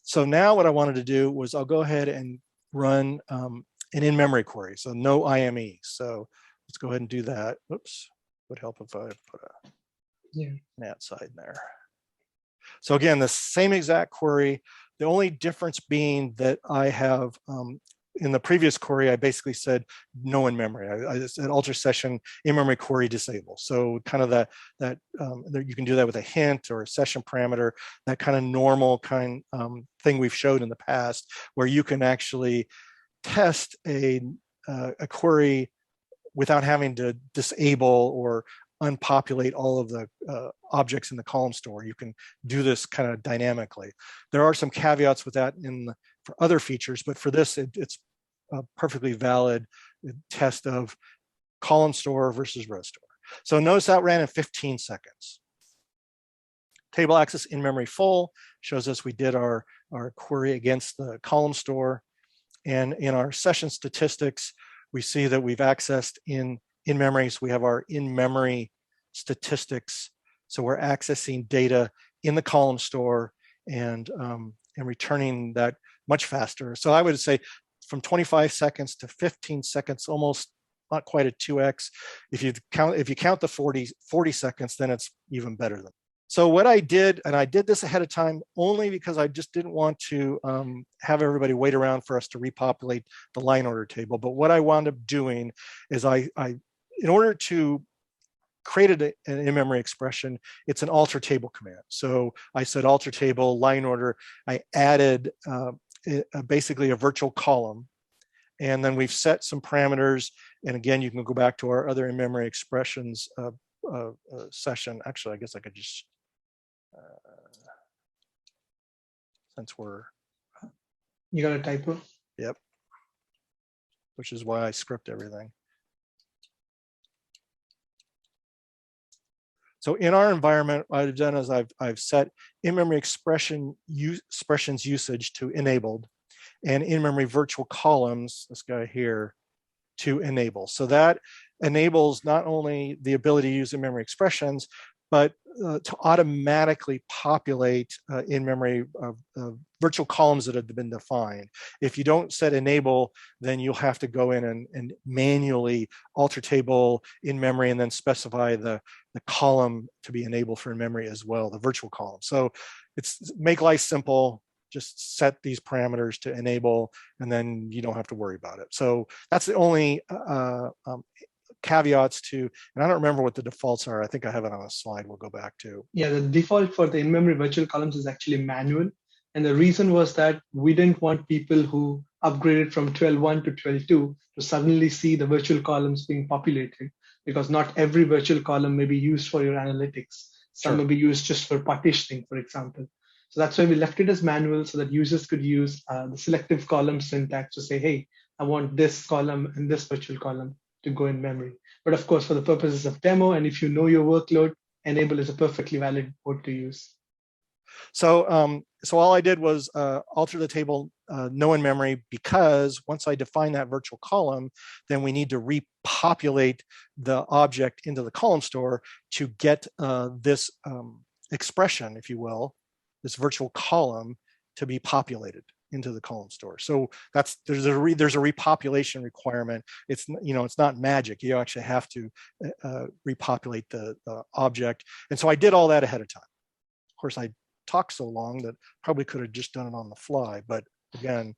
So now what I wanted to do was I'll go ahead and run an in-memory query. So no IME. So let's go ahead and do that. Oops, would help if I put an at sign there. So again, the same exact query. The only difference being that I have in the previous query, I basically said no in memory. I said alter session in-memory query disable. So kind of that you can do that with a hint or a session parameter, that kind of normal thing we've showed in the past, where you can actually test a query without having to disable or unpopulate all of the objects in the column store. You can do this kind of dynamically. There are some caveats with that for other features, but for this, it's a perfectly valid test of column store versus row store. So notice that ran in 15 seconds. Table access in memory full shows us we did our query against the column store. And in our session statistics, we see that we've accessed in memory. So we have our in-memory statistics. So we're accessing data in the column store and returning that much faster. So I would say from 25 seconds to 15 seconds, almost not quite a 2x. If you count the 40 seconds, then it's even better than. So what I did, and I did this ahead of time only because I just didn't want to have everybody wait around for us to repopulate the line order table. But what I wound up doing is in order to create an in-memory expression, it's an alter table command. So I said alter table line order. I added basically a virtual column, and then we've set some parameters. And again, you can go back to our other in-memory expressions session. Actually, I guess I could just, since we're. You got a typo? Yep. Which is why I script everything. So in our environment, what I've done is I've set in-memory expressions usage to enabled, and in-memory virtual columns, this guy here, to enable. So that enables not only the ability to use in-memory expressions, but to automatically populate in-memory virtual columns that have been defined. If you don't set enable, then you'll have to go in and manually alter table in memory and then specify the column to be enabled for in-memory as well, the virtual column. So it's make life simple. Just set these parameters to enable, and then you don't have to worry about it. So that's the only caveats to, and I don't remember what the defaults are. I think I have it on a slide we'll go back to. Yeah, the default for the in-memory virtual columns is actually manual. And the reason was that we didn't want people who upgraded from 12.1 to 12.2 to suddenly see the virtual columns being populated, because not every virtual column may be used for your analytics. Some may be used just for partitioning, for example. So that's why we left it as manual, so that users could use the selective column syntax to say, hey, I want this column and this virtual column to go in memory. But of course, for the purposes of demo, and if you know your workload, enable is a perfectly valid mode to use. So so all I did was alter the table no in memory, because once I define that virtual column, then we need to repopulate the object into the column store to get this expression, if you will, this virtual column to be populated into the column store. So there's a repopulation requirement. It's, it's not magic. You actually have to repopulate the object. And so I did all that ahead of time. Of course, I talked so long that probably could have just done it on the fly, but again,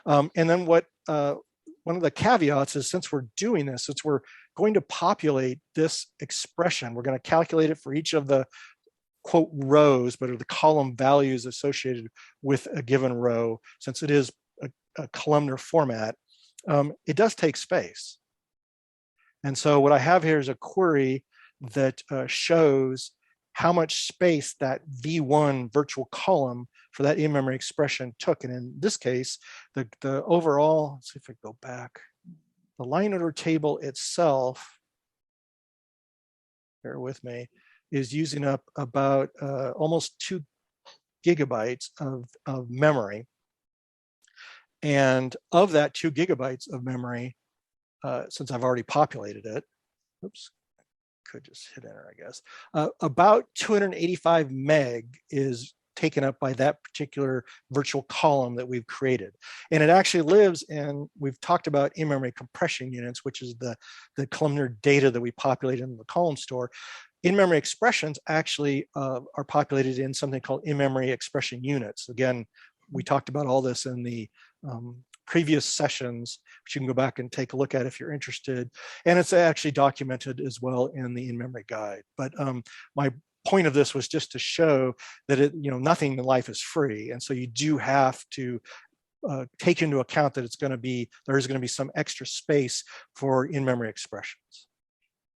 and then what one of the caveats is, since we're doing this, since we're going to populate this expression, we're going to calculate it for each of the quote rows, but are the column values associated with a given row. Since it is a columnar format, it does take space. And so what I have here is a query that shows how much space that V1 virtual column for that in-memory expression took. And in this case, the overall, let's see if I go back, the line order table itself, bear with me, is using up about almost 2 gigabytes of memory. And of that 2 gigabytes of memory, since I've already populated it, oops, could just hit enter, I guess, about 285 meg is taken up by that particular virtual column that we've created. And it actually lives in, we've talked about in-memory compression units, which is the columnar data that we populate in the column store. In-memory expressions actually are populated in something called in-memory expression units. Again, we talked about all this in the previous sessions, which you can go back and take a look at if you're interested. And it's actually documented as well in the in-memory guide. But my point of this was just to show that nothing in life is free. And so you do have to take into account that there is going to be some extra space for in-memory expressions.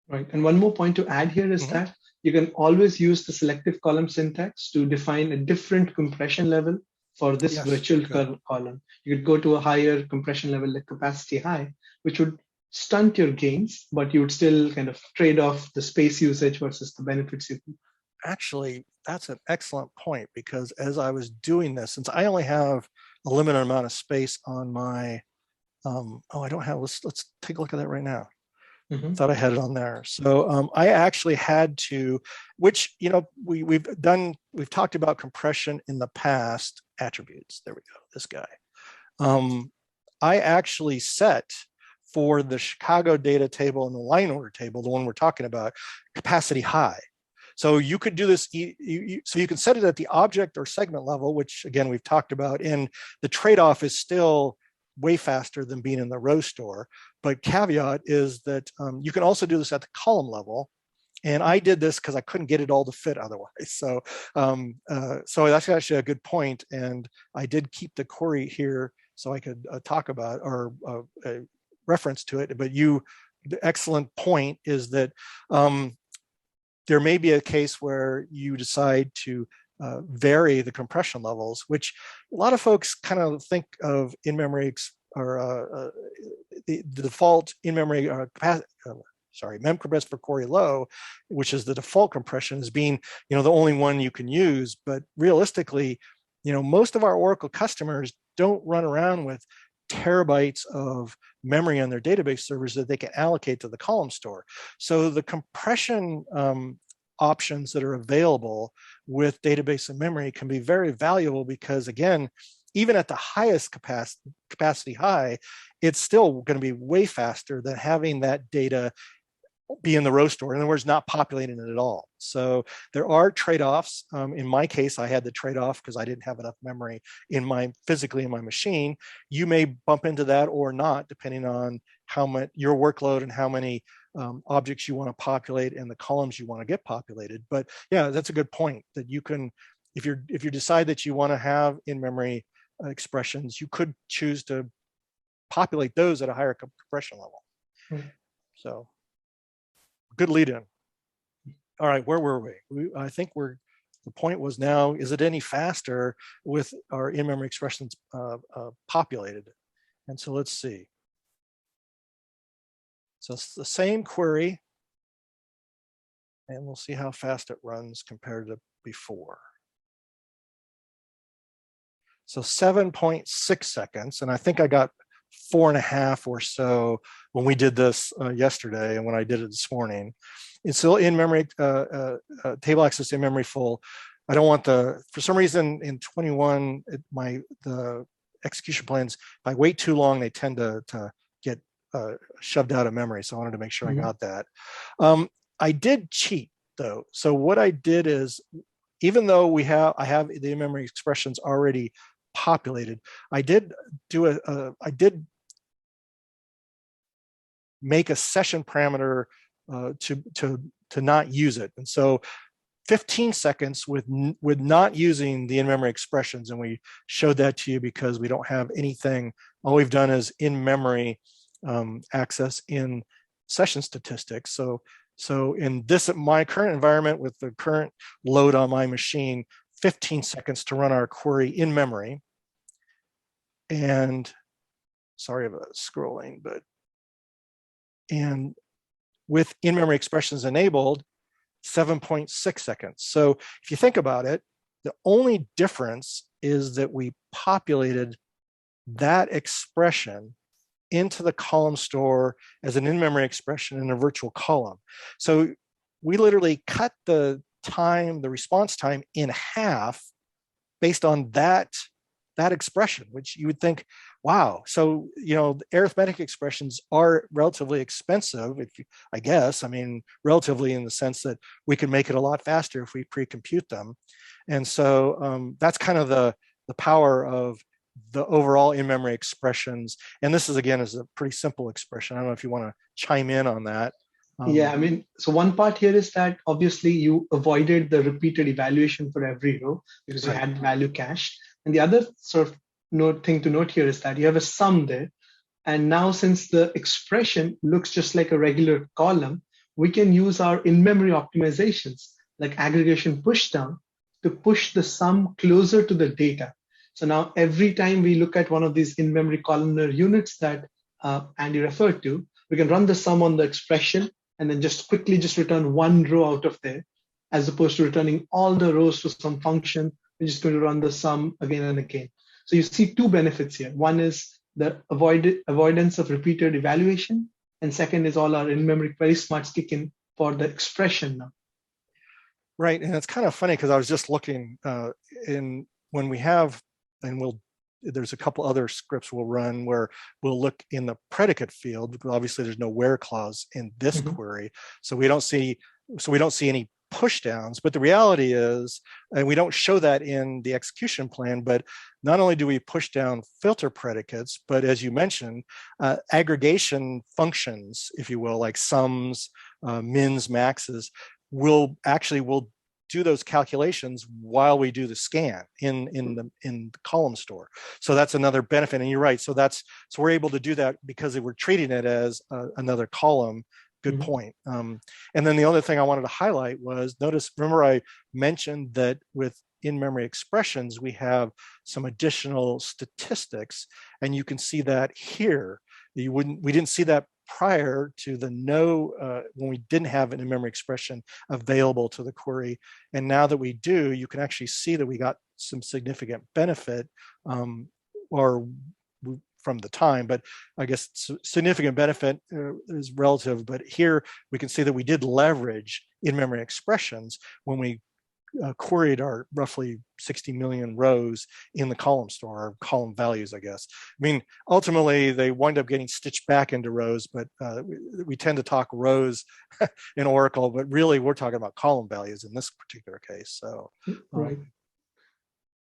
Right. And one more point to add here is that you can always use the selective column syntax to define a different compression level for this virtual column. You could go to a higher compression level like capacity high, which would stunt your gains, but you would still kind of trade off the space usage versus the benefits you can. Actually, that's an excellent point, because as I was doing this, since I only have a limited amount of space on my, I don't have, let's take a look at that right now. I thought I had it on there. So I actually had to, which, we've talked about compression in the past, attributes. There we go, this guy. I actually set for the Chicago data table and the line order table, the one we're talking about, capacity high. So you could do this, so you can set it at the object or segment level, which again, we've talked about, and the trade-off is still way faster than being in the row store. But caveat is that you can also do this at the column level. And I did this because I couldn't get it all to fit otherwise. So, so that's actually a good point. And I did keep the query here so I could talk about or reference to it. But the excellent point is that there may be a case where you decide to vary the compression levels, which a lot of folks kind of think of in-memory or the default in-memory memcompress for query low, which is the default compression, as being the only one you can use. But realistically, most of our Oracle customers don't run around with terabytes of memory on their database servers that they can allocate to the column store. So the compression options that are available with database and memory can be very valuable, because again, even at the highest capacity high, it's still going to be way faster than having that data be in the row store. In other words, not populating it at all. So there are trade-offs. In my case, I had the trade-off because I didn't have enough memory physically in my machine. You may bump into that or not, depending on how much your workload and how many objects you want to populate and the columns you want to get populated. But yeah, that's a good point, that you can, if you decide that you want to have in-memory expressions, you could choose to populate those at a higher compression level. So good lead in. All right, where were we? I think the point was now, is it any faster with our in-memory expressions populated? And so let's see. So it's the same query, and we'll see how fast it runs compared to before. So 7.6 seconds, and I think I got 4.5 or so when we did this yesterday, and when I did it this morning. It's still in-memory, table access in-memory full. I don't want for some reason in 21, the execution plans, if I wait too long, they tend to get shoved out of memory. So I wanted to make sure I got that. I did cheat though. So what I did is, even though I have the in-memory expressions already populated, I did make a session parameter to not use it. And so 15 seconds with not using the in-memory expressions, and we showed that to you because we don't have anything. All we've done is in-memory access in session statistics. So in my current environment with the current load on my machine, 15 seconds to run our query in memory. And sorry about scrolling, and with in-memory expressions enabled, 7.6 seconds. So if you think about it, the only difference is that we populated that expression into the column store as an in-memory expression in a virtual column. So we literally cut the response time in half based on that expression, which you would think, wow. So, arithmetic expressions are relatively expensive, I guess. I mean, relatively in the sense that we can make it a lot faster if we pre-compute them. And so that's kind of the power of the overall in-memory expressions. And this is a pretty simple expression. I don't know if you want to chime in on that. Yeah, I mean, so one part here is that obviously you avoided the repeated evaluation for every row because you had value cached. And the other sort of thing to note here is that you have a sum there. And now since the expression looks just like a regular column, we can use our in-memory optimizations like aggregation pushdown to push the sum closer to the data. So now every time we look at one of these in-memory columnar units that Andy referred to, we can run the sum on the expression and then just quickly return one row out of there, as opposed to returning all the rows to some function. We're just going to run the sum again and again. So you see two benefits here. One is the avoidance of repeated evaluation, and second is all our in-memory query smarts kick in for the expression now. Right, and it's kind of funny because I was just looking in when we have, and there's a couple other scripts we'll run where we'll look in the predicate field, because obviously there's no where clause in this query, so we don't see any push downs. But the reality is, and we don't show that in the execution plan, but not only do we push down filter predicates, but as you mentioned, aggregation functions, if you will, like sums, mins, maxes, we'll do those calculations while we do the scan in the column store. So that's another benefit. And you're right. So we're able to do that because we're treating it as another column. Good point. And then the other thing I wanted to highlight was, remember I mentioned that with in-memory expressions, we have some additional statistics, and you can see that here. We didn't see that prior to when we didn't have an in-memory expression available to the query. And now that we do, you can actually see that we got some significant benefit from the time, but I guess significant benefit is relative. But here we can see that we did leverage in-memory expressions when we queried our roughly 60 million rows in the column store, or column values, I guess. I mean, ultimately they wind up getting stitched back into rows, but we tend to talk rows in Oracle, but really we're talking about column values in this particular case. So right.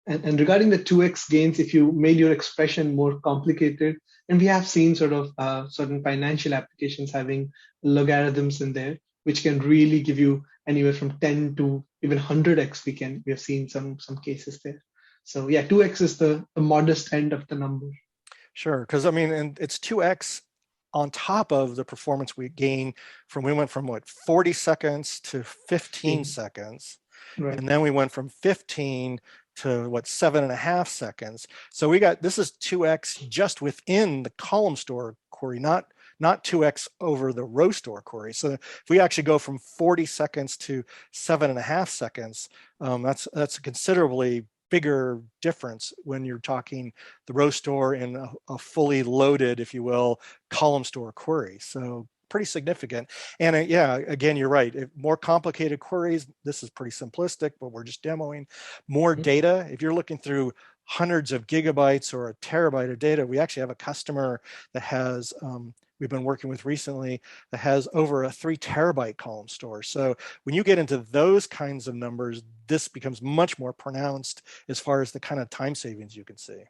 And regarding the 2x gains, if you made your expression more complicated, and we have seen sort of certain financial applications having logarithms in there, which can really give you anywhere from 10 to even 100x. We have seen some cases there. So yeah, 2x is the modest end of the number. Sure, because I mean, and it's 2x on top of the performance we went from what, 40 seconds to 15 seconds. Right. And then we went from 15 to what, 7.5 seconds. So this is 2x just within the column store query, not 2x over the row store query. So if we actually go from 40 seconds to 7.5 seconds, that's a considerably bigger difference when you're talking the row store in a fully loaded, if you will, column store query. So pretty significant. And yeah, again, you're right. More complicated queries, this is pretty simplistic, but we're just demoing. More data, if you're looking through hundreds of gigabytes or a terabyte of data, we actually have a customer that has, we've been working with recently, that has over a 3 terabyte column store. So when you get into those kinds of numbers, this becomes much more pronounced as far as the kind of time savings you can see.